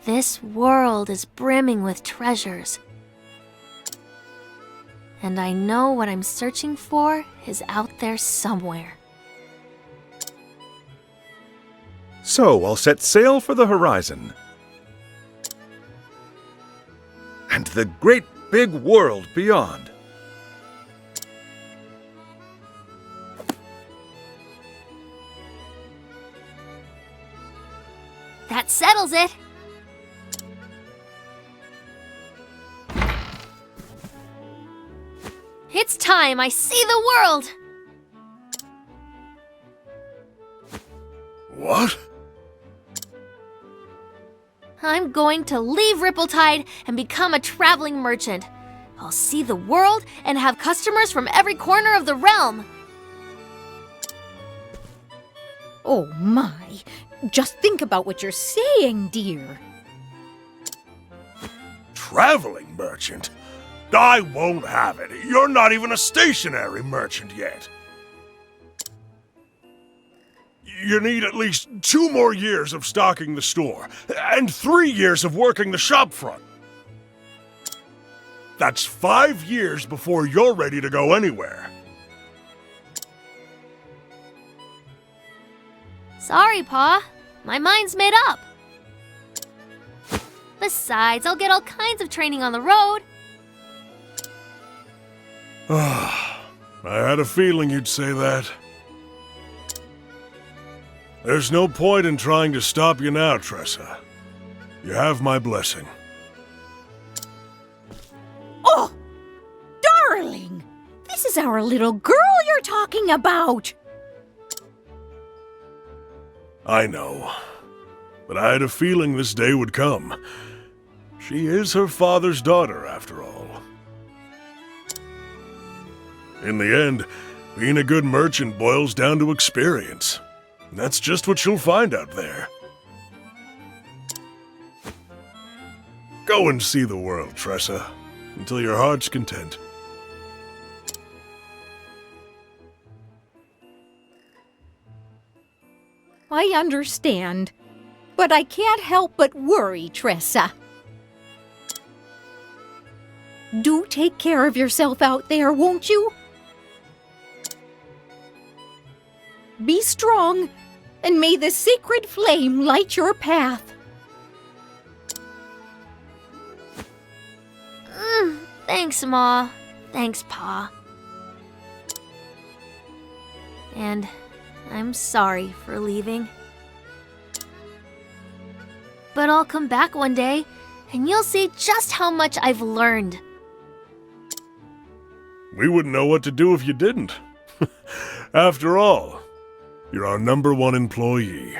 This world is brimming with treasures. And I know what I'm searching for is out there somewhere. So I'll set sail for the horizon. And the great big world beyond. That settles it. It's time I see the world! What? I'm going to leave Rippletide and become a traveling merchant. I'll see the world and have customers from every corner of the realm. Oh my, just think about what you're saying, dear. Traveling merchant? I won't have it. You're not even a stationary merchant yet. You need at least 2 more years of stocking the store, and 3 years of working the shop front. That's 5 years before you're ready to go anywhere. Sorry, Pa. My mind's made up. Besides, I'll get all kinds of training on the road. I had a feeling you'd say that. There's no point in trying to stop you now, Tressa. You have my blessing. Oh, darling! This is our little girl you're talking about! I know. But I had a feeling this day would come. She is her father's daughter, after all. In the end, being a good merchant boils down to experience. That's just what you'll find out there. Go and see the world, Tressa, until your heart's content. I understand, but I can't help but worry, Tressa. Do take care of yourself out there, won't you? Be strong, and may the sacred flame light your path. Thanks, Ma. Thanks, Pa. And I'm sorry for leaving. But I'll come back one day, and you'll see just how much I've learned. We wouldn't know what to do if you didn't. After all, you're our #1 employee.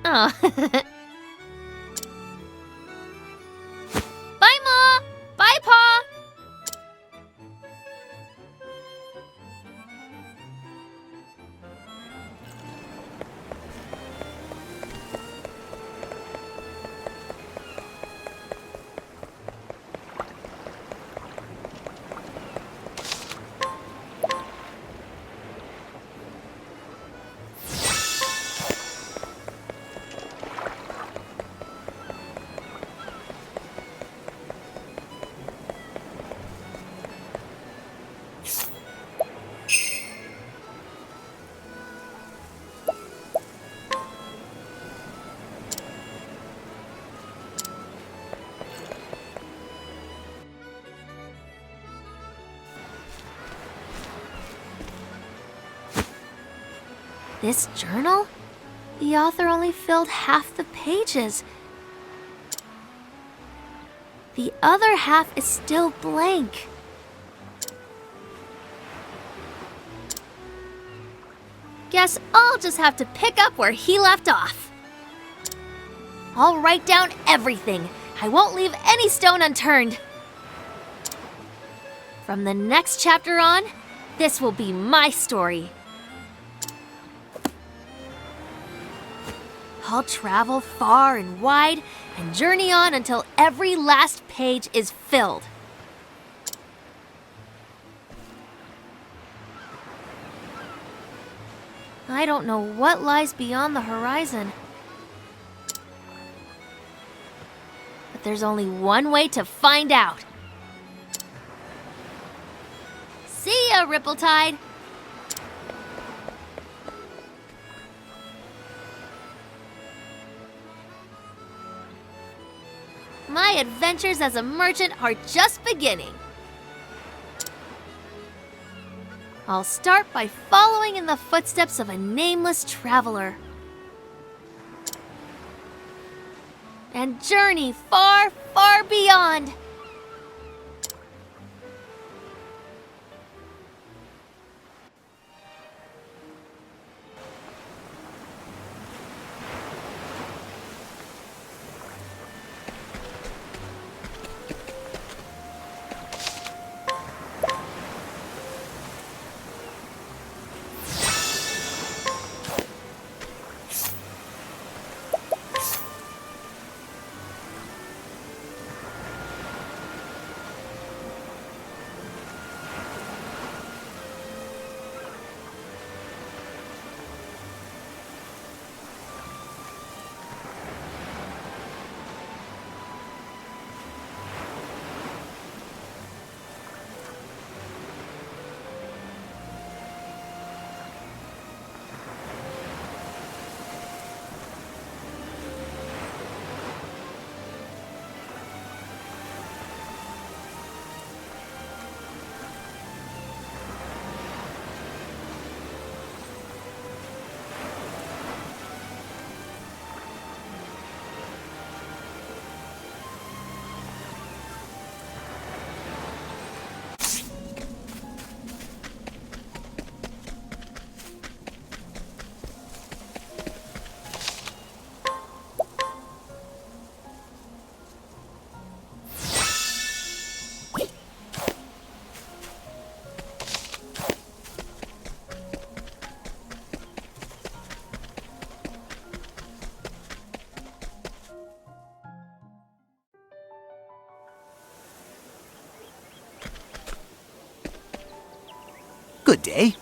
Oh. Bye, Ma! Bye, Pa! This journal? The author only filled half the pages. The other half is still blank. Guess I'll just have to pick up where he left off. I'll write down everything. I won't leave any stone unturned. From the next chapter on, this will be my story. I'll travel far and wide and journey on until every last page is filled. I don't know what lies beyond the horizon. But there's only one way to find out. See ya, Ripple-Tide! My adventures as a merchant are just beginning. I'll start by following in the footsteps of a nameless traveler. And journey far, far beyond. Good day.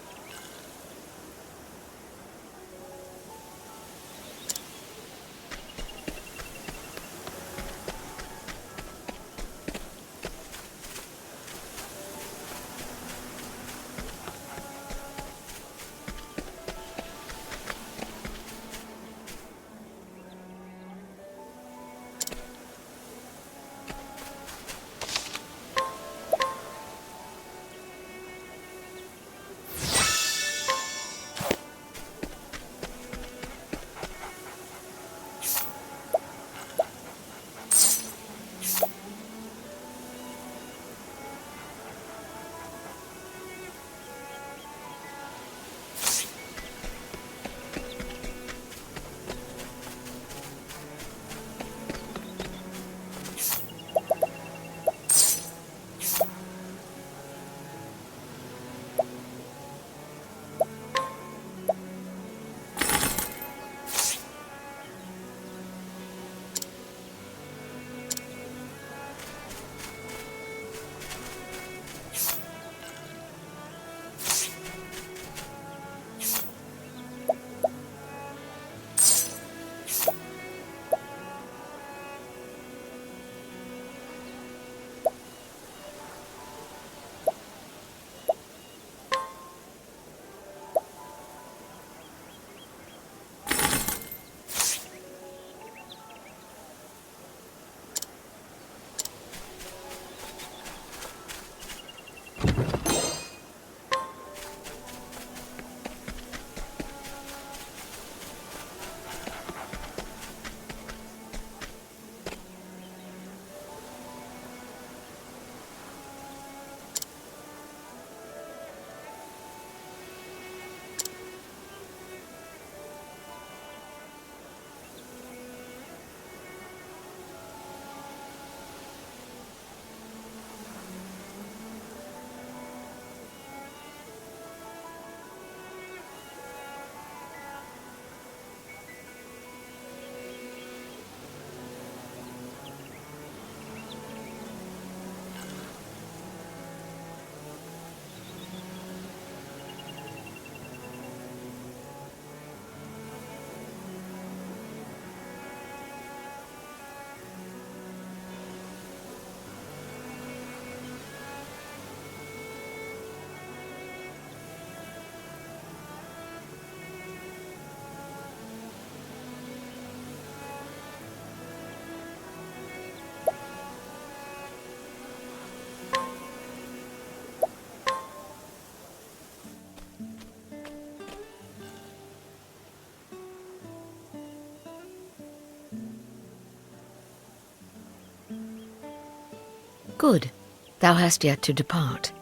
Good. Thou hast yet to depart.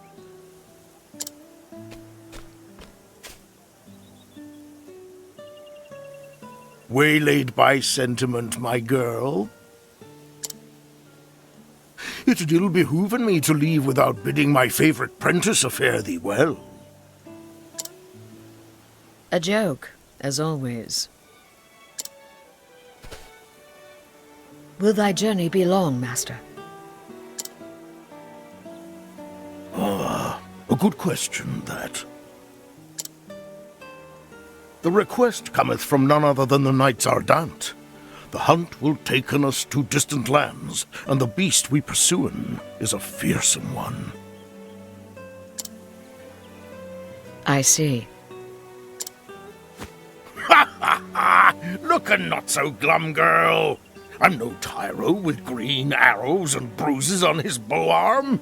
Waylaid by sentiment, my girl. It ill behooven me to leave without bidding my favorite prentice a fare thee well. A joke, as always. Will thy journey be long, master? A good question, that. The request cometh from none other than the knights Ardent. The hunt will taken us to distant lands, and the beast we pursuin is a fearsome one. I see. Lookin' not so glum, girl. I'm no tyro with green arrows and bruises on his bow arm.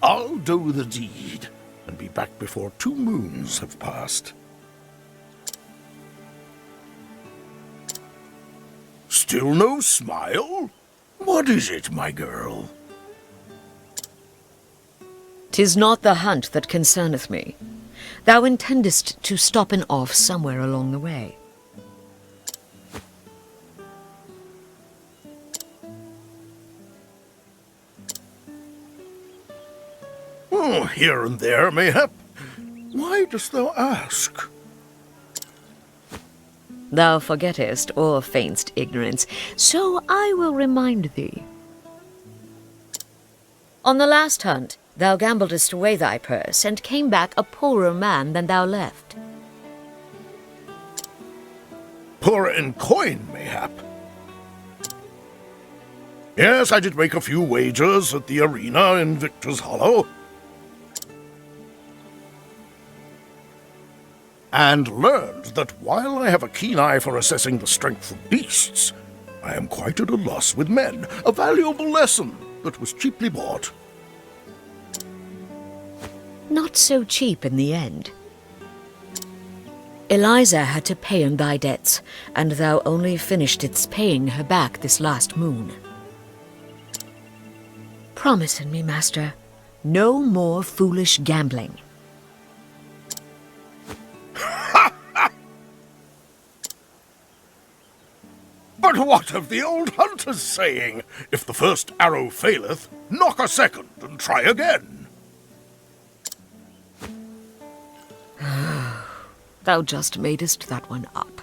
I'll do the deed, and be back before 2 moons have passed. Still no smile? What is it, my girl? 'Tis not the hunt that concerneth me. Thou intendest to stop and off somewhere along the way. Oh, here and there, mayhap. Why dost thou ask? Thou forgettest or feign'st ignorance, so I will remind thee. On the last hunt, thou gambledest away thy purse, and came back a poorer man than thou left. Poor in coin, mayhap. Yes, I did make a few wagers at the arena in Victor's Hollow. And learned that while I have a keen eye for assessing the strength of beasts, I am quite at a loss with men, a valuable lesson that was cheaply bought. Not so cheap in the end. Eliza had to pay in thy debts, and thou only finishedst paying her back this last moon. Promise me, master, no more foolish gambling. But what of the old hunter's saying? If the first arrow faileth, knock a second and try again. Thou just madest that one up.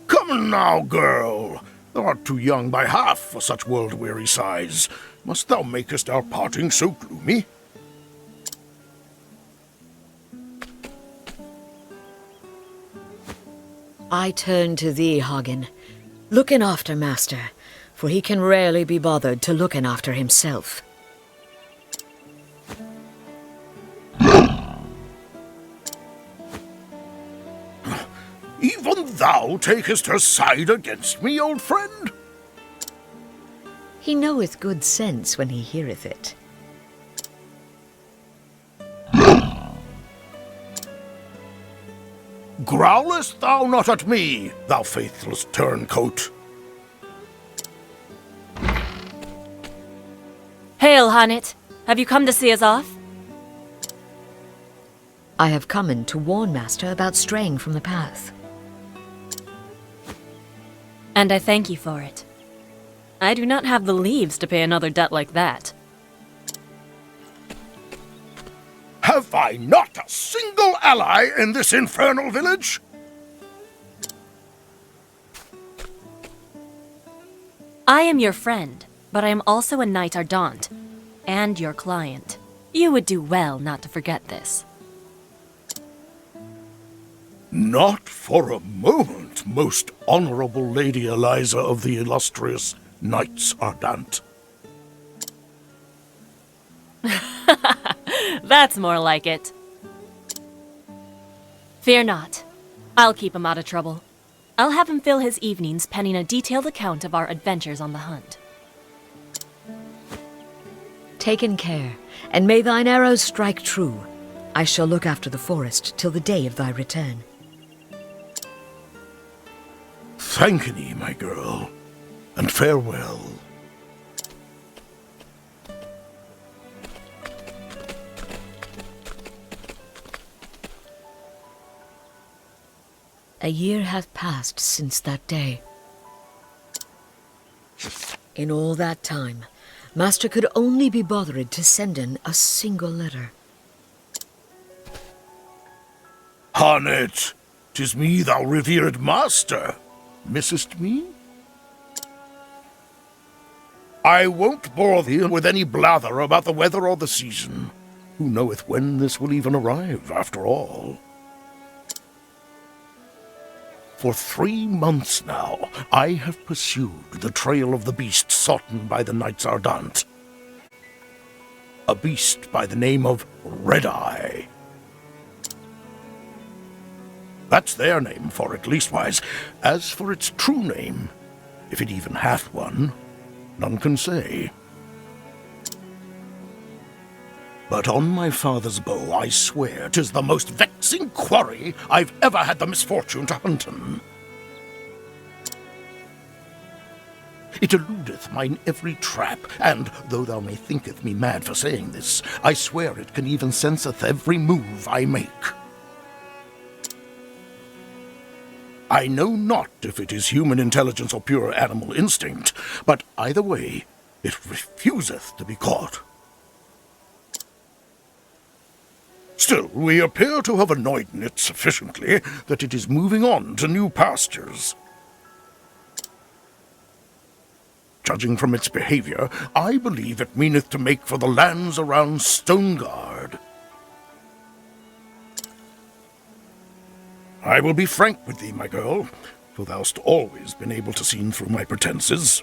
Come now, girl. Thou art too young by half for such world-weary sighs. Must thou makest our parting so gloomy? I turn to thee, Hagen. Lookin' after master, for he can rarely be bothered to lookin' after himself. Even thou takest her side against me, old friend? He knoweth good sense when he heareth it. Growlest thou not at me, thou faithless turncoat? Hail, Hanit. Have you come to see us off? I have come in to warn master about straying from the path. And I thank you for it. I do not have the leaves to pay another debt like that. Have I not a single ally in this infernal village? I am your friend, but I am also a knight Ardent, and your client. You would do well not to forget this. Not for a moment, most honorable Lady Eliza of the illustrious Knights Ardent. That's more like it. Fear not. I'll keep him out of trouble. I'll have him fill his evenings penning a detailed account of our adventures on the hunt. Taken care, and may thine arrows strike true. I shall look after the forest till the day of thy return. Thankini, my girl, and farewell. A year hath passed since that day. In all that time, Master could only be bothered to send in a single letter. Harnet, 'tis me, thou revered master. Missest me? I won't bore thee with any blather about the weather or the season. Who knoweth when this will even arrive, after all? For 3 months now, I have pursued the trail of the beast sought by the Knights Ardent. A beast by the name of Red-Eye. That's their name for it, leastwise. As for its true name, if it even hath one, none can say. But on my father's bow, I swear 'tis the most vexing quarry I've ever had the misfortune to hunt in. It eludeth mine every trap, and, though thou may thinketh me mad for saying this, I swear it can even senseth every move I make. I know not if it is human intelligence or pure animal instinct, but either way, it refuseth to be caught. Still, we appear to have annoyed it sufficiently that it is moving on to new pastures. Judging from its behavior, I believe it meaneth to make for the lands around Stoneguard. I will be frank with thee, my girl, for thou'st always been able to see through my pretenses.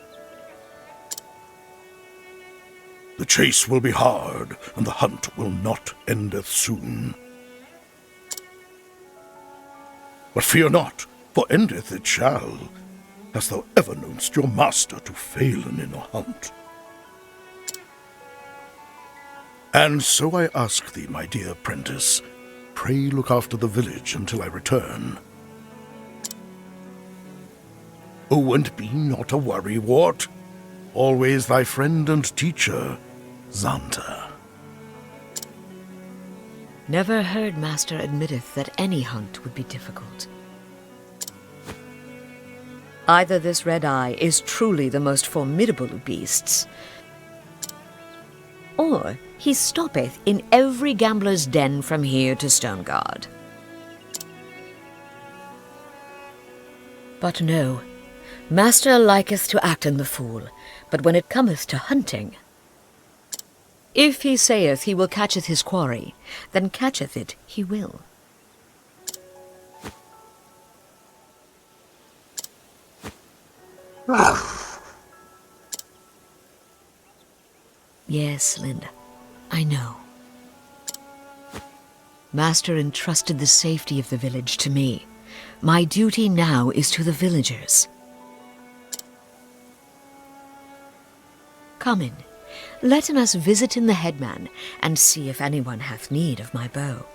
The chase will be hard, and the hunt will not endeth soon. But fear not, for endeth it shall. Hast thou ever knownst your master to fail in a hunt? And so I ask thee, my dear apprentice, pray look after the village until I return. Oh, and be not a worrywart. Always thy friend and teacher, Xanta. Never heard Master admitteth that any hunt would be difficult. Either this Red-Eye is truly the most formidable of beasts, or he stoppeth in every gambler's den from here to Stoneguard. But no, Master liketh to act in the fool, but when it cometh to hunting, if he saith he will catcheth his quarry, then catcheth it he will. Yes, Linda, I know. Master entrusted the safety of the village to me. My duty now is to the villagers. Come in. Let us visit in the headman, and see if anyone hath need of my bow.